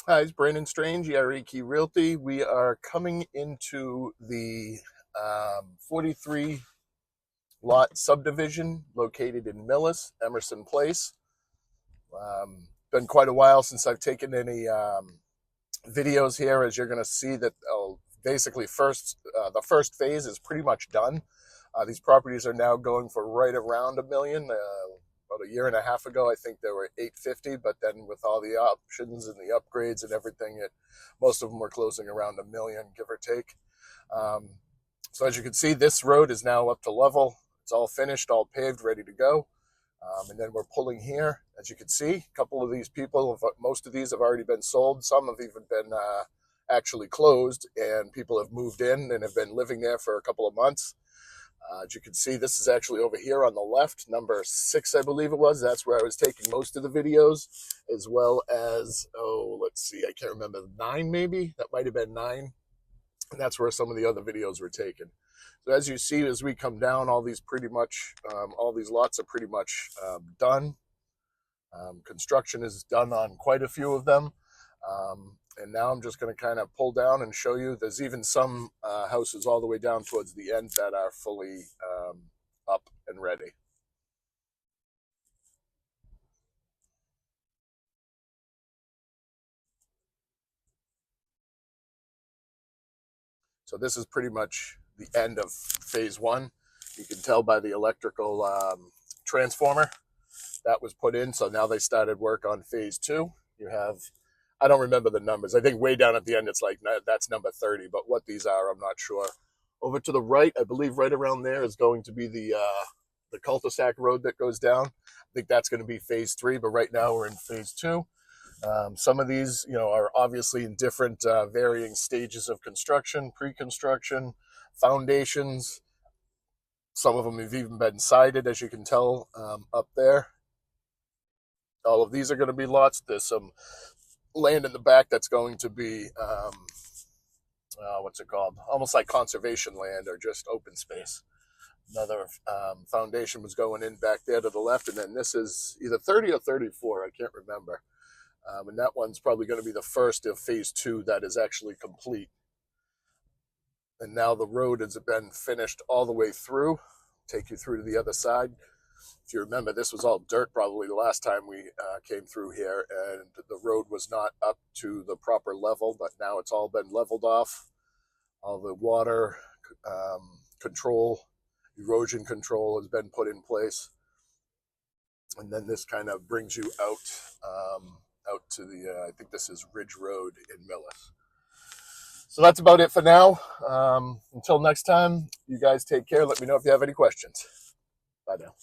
Hi, it's Brandon Strange, Key Realty. We are coming into the 43 lot subdivision located in Millis, Emerson Place. Been quite a while since I've taken any videos here, as you're going to see that basically the first phase is pretty much done. These properties are now going for right around $1 million. About a year and a half ago, I think they were 850, but then with all the options and the upgrades and everything, most of them were closing around $1 million, give or take. So as you can see, this road is now up to level. It's all finished, all paved, ready to go. And then we're pulling here. As you can see, a couple of these people, most of these have already been sold. Some have even been actually closed, and people have moved in and have been living there for a couple of months. As you can see, this is actually over here on the left, number 6, I believe it was. That's where I was taking most of the videos, as well as, let's see, I can't remember, 9 maybe? That might have been 9. And that's where some of the other videos were taken. So as you see, as we come down, all these lots are pretty much done. Construction is done on quite a few of them. And now I'm just going to kind of pull down and show you. There's even some houses all the way down towards the end that are fully up and ready. So this is pretty much the end of phase 1. You can tell by the electrical transformer that was put in. So now they started work on phase 2. You have, I don't remember the numbers. I think way down at the end, it's like, that's number 30, but what these are, I'm not sure. Over to the right, I believe right around there is going to be the cul-de-sac road that goes down. I think that's going to be phase 3, but right now we're in phase 2. Some of these, are obviously in different varying stages of construction, pre-construction, foundations. Some of them have even been sided, as you can tell up there. All of these are going to be lots. There's some land in the back that's going to be, what's it called? Almost like conservation land or just open space. Another foundation was going in back there to the left, and then this is either 30 or 34, I can't remember. And that one's probably going to be the first of phase 2 that is actually complete. And now the road has been finished all the way through. Take you through to the other side. If you remember, this was all dirt probably the last time we came through here, and the road was not up to the proper level, but now it's all been leveled off. All the water control, erosion control has been put in place. And then this kind of brings you out to the, I think this is Ridge Road in Millis. So that's about it for now. Until next time, you guys take care. Let me know if you have any questions. Bye now.